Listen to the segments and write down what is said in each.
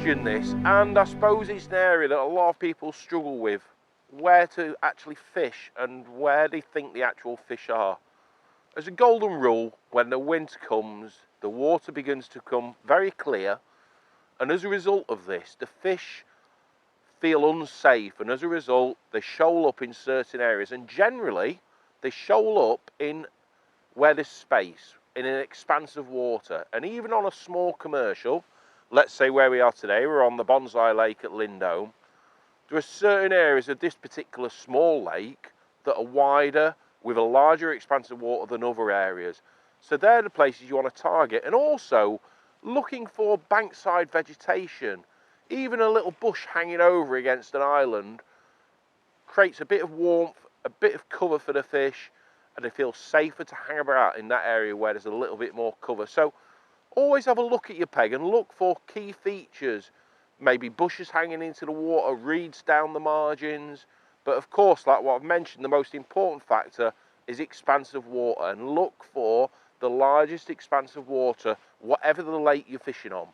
question this, and I suppose it's an area that a lot of people struggle with, where to actually fish and where they think the actual fish are. As a golden rule, when the winter comes, the water begins to become very clear, and as a result of this, the fish feel unsafe, and as a result, they shoal up in certain areas, and generally, they shoal up in where there's space, in an expanse of water. And even on a small commercial, let's say where we are today, we're on the Bonsai Lake at Lindholme, there are certain areas of this particular small lake that are wider, with a larger expanse of water than other areas. So they're the places you want to target. And also, looking for bankside vegetation, even a little bush hanging over against an island, creates a bit of warmth, a bit of cover for the fish, and they feel safer to hang about in that area where there's a little bit more cover. So always have a look at your peg and look for key features, maybe bushes hanging into the water, reeds down the margins, but of course, like what I've mentioned, the most important factor is expanse of water, and look for the largest expanse of water, whatever the lake you're fishing on.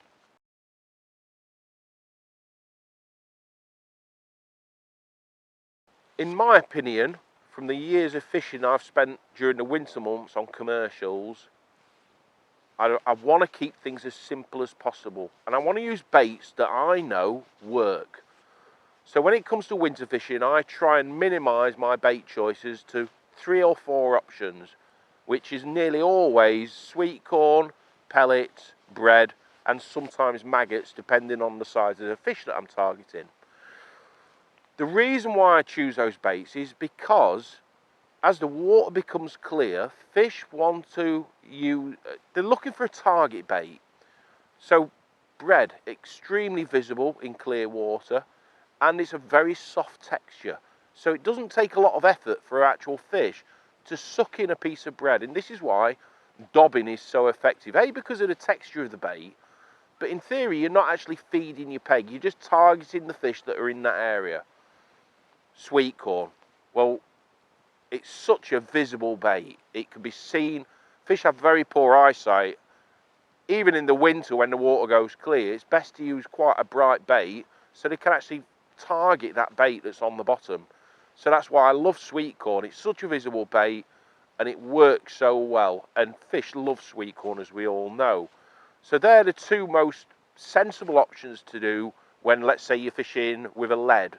In my opinion, from the years of fishing I've spent during the winter months on commercials, I want to keep things as simple as possible, and I want to use baits that I know work. So when it comes to winter fishing, I try and minimise my bait choices to 3 or 4 options, which is nearly always sweet corn, pellets, bread, and sometimes maggots, depending on the size of the fish that I'm targeting. The reason why I choose those baits is because as the water becomes clear, fish want to use, they're looking for a target bait. So bread, extremely visible in clear water, and it's a very soft texture. So it doesn't take a lot of effort for actual fish to suck in a piece of bread. And this is why dobbing is so effective. A, because of the texture of the bait, but in theory, you're not actually feeding your peg. You're just targeting the fish that are in that area. Sweet corn. Well, it's such a visible bait. It can be seen. Fish have very poor eyesight. Even in the winter when the water goes clear, it's best to use quite a bright bait so they can actually target that bait that's on the bottom. So that's why I love sweet corn. It's such a visible bait and it works so well. And fish love sweet corn, as we all know. So they're the 2 most sensible options to do when, let's say, you're fishing with a lead.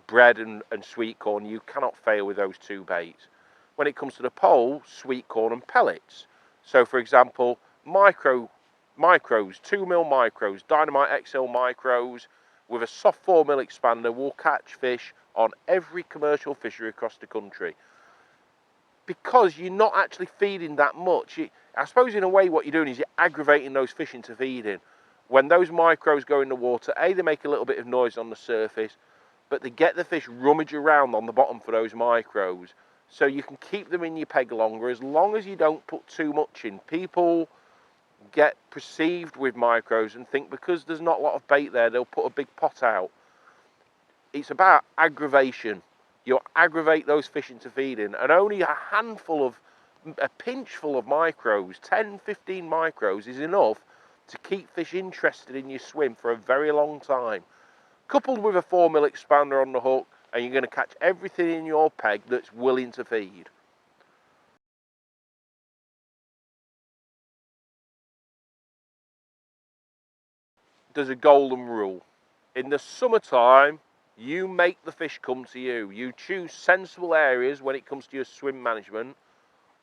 Bread and sweet corn, you cannot fail with those 2 baits. When it comes to the pole, sweet corn and pellets. So for example, micros, 2mm micros, Dynamite XL micros with a soft 4mm expander will catch fish on every commercial fishery across the country. Because you're not actually feeding that much. I suppose in a way what you're doing is you're aggravating those fish into feeding. When those micros go in the water, A, they make a little bit of noise on the surface, but they get the fish rummage around on the bottom for those micros. So you can keep them in your peg longer as long as you don't put too much in. People get perceived with micros and think because there's not a lot of bait there, they'll put a big pot out. It's about aggravation. You'll aggravate those fish into feeding, and only a pinchful of micros, 10, 15 micros is enough to keep fish interested in your swim for a very long time. Coupled with a 4mm expander on the hook, and you're going to catch everything in your peg that's willing to feed. There's a golden rule. In the summertime, you make the fish come to you. You choose sensible areas when it comes to your swim management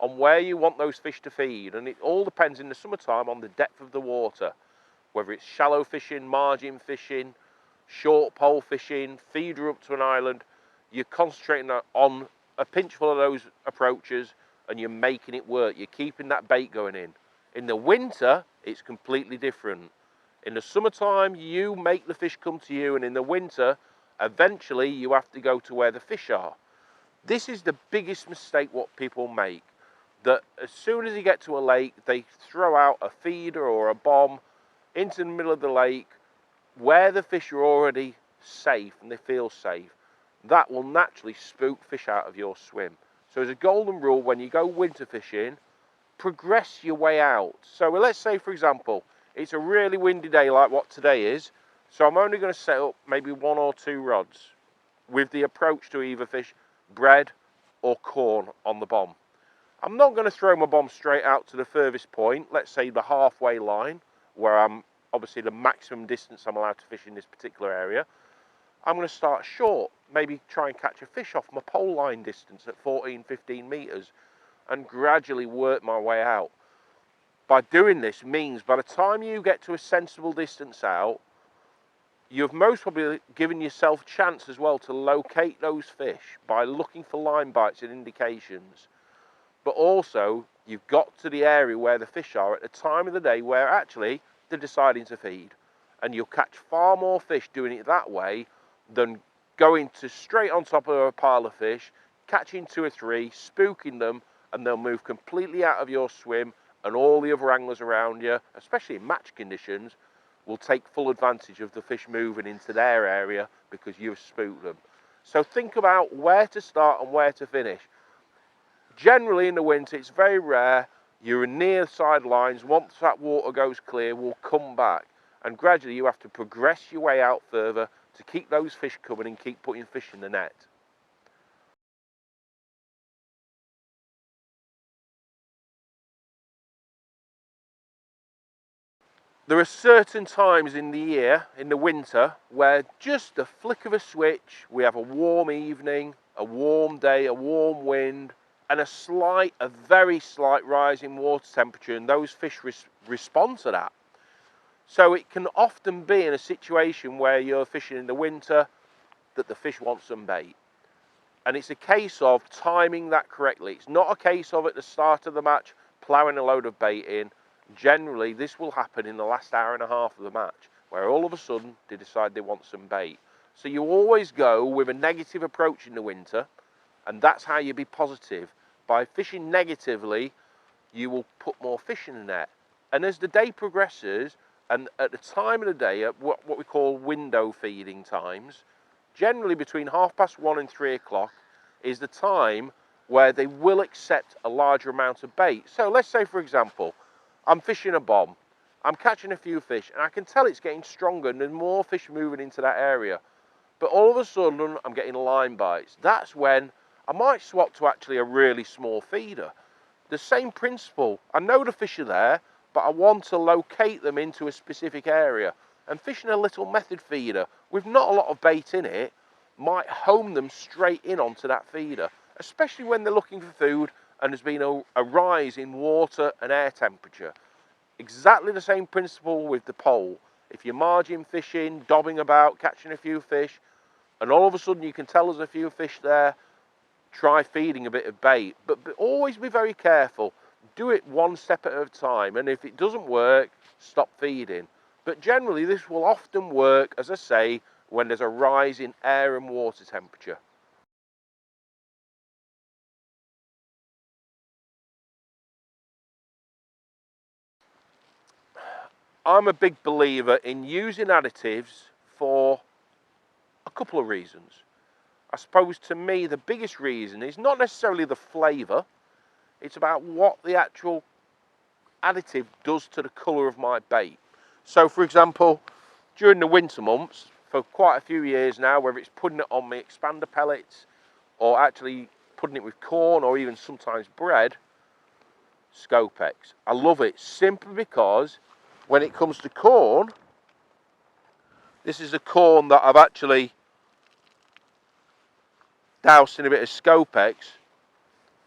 on where you want those fish to feed. And it all depends in the summertime on the depth of the water, whether it's shallow fishing, margin fishing, short pole fishing, feeder up to an island. You're concentrating on a pinchful of those approaches and you're making it work. You're keeping that bait going in. In the winter, it's completely different. In the summertime, you make the fish come to you, and in the winter, eventually you have to go to where the fish are. This is the biggest mistake what people make, that as soon as you get to a lake, they throw out a feeder or a bomb into the middle of the lake where the fish are already safe and they feel safe. That will naturally spook fish out of your swim. So as a golden rule, when you go winter fishing, progress your way out. So let's say, for example, It's a really windy day like what today is, so I'm only going to set up maybe 1 or 2 rods with the approach to either fish bread or corn on the bomb. I'm not going to throw my bomb straight out to the furthest point, let's say the halfway line, where I'm obviously the maximum distance I'm allowed to fish in this particular area. I'm going to start short, maybe try and catch a fish off my pole line distance at 14, 15 metres and gradually work my way out. By doing this means by the time you get to a sensible distance out, you've most probably given yourself a chance as well to locate those fish by looking for line bites and indications. But also, you've got to the area where the fish are at the time of the day where actually they're deciding to feed. And you'll catch far more fish doing it that way than going to straight on top of a pile of fish, catching 2 or 3, spooking them, and they'll move completely out of your swim, and all the other anglers around you, especially in match conditions, will take full advantage of the fish moving into their area because you've spooked them. So think about where to start and where to finish. Generally in the winter, it's very rare you're near sidelines. Once that water goes clear, we'll come back, and gradually you have to progress your way out further to keep those fish coming and keep putting fish in the net. There are certain times in the year, in the winter, where just a flick of a switch, we have a warm evening, a warm day, a warm wind, and a very slight rise in water temperature, and those fish respond to that. So it can often be in a situation where you're fishing in the winter that the fish want some bait. And it's a case of timing that correctly. It's not a case of at the start of the match ploughing a load of bait in. Generally, this will happen in the last hour and a half of the match, where all of a sudden they decide they want some bait. So you always go with a negative approach in the winter, and that's how you be positive. By fishing negatively, you will put more fish in the net. And as the day progresses, and at the time of the day, at what we call window feeding times, generally between 1:30 and 3 o'clock is the time where they will accept a larger amount of bait. So let's say, for example, I'm fishing a bomb, I'm catching a few fish, and I can tell it's getting stronger and there's more fish moving into that area. But all of a sudden, I'm getting line bites. That's when I might swap to actually a really small feeder. The same principle. I know the fish are there, but I want to locate them into a specific area. And fishing a little method feeder with not a lot of bait in it might home them straight in onto that feeder, especially when they're looking for food and there's been a rise in water and air temperature. Exactly the same principle with the pole. If you're margin fishing, dobbing about, catching a few fish, and all of a sudden you can tell there's a few fish there, try feeding a bit of bait. But always be very careful. Do it one step at a time, and if it doesn't work, stop feeding. But generally this will often work, as I say, when there's a rise in air and water temperature. I'm a big believer in using additives for a couple of reasons. I suppose to me the biggest reason is not necessarily the flavour, it's about what the actual additive does to the colour of my bait. So for example, during the winter months, for quite a few years now, whether it's putting it on my expander pellets or actually putting it with corn or even sometimes bread, Scopex. I love it simply because when it comes to corn, this is a corn that I've actually doused in a bit of Scopex.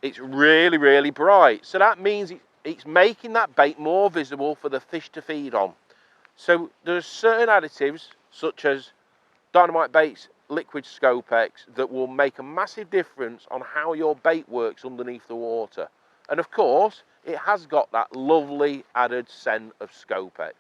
It's really, really bright. So that means it's making that bait more visible for the fish to feed on. So there's certain additives, such as Dynamite Bait's liquid Scopex, that will make a massive difference on how your bait works underneath the water. And of course, it has got that lovely added scent of Scopex.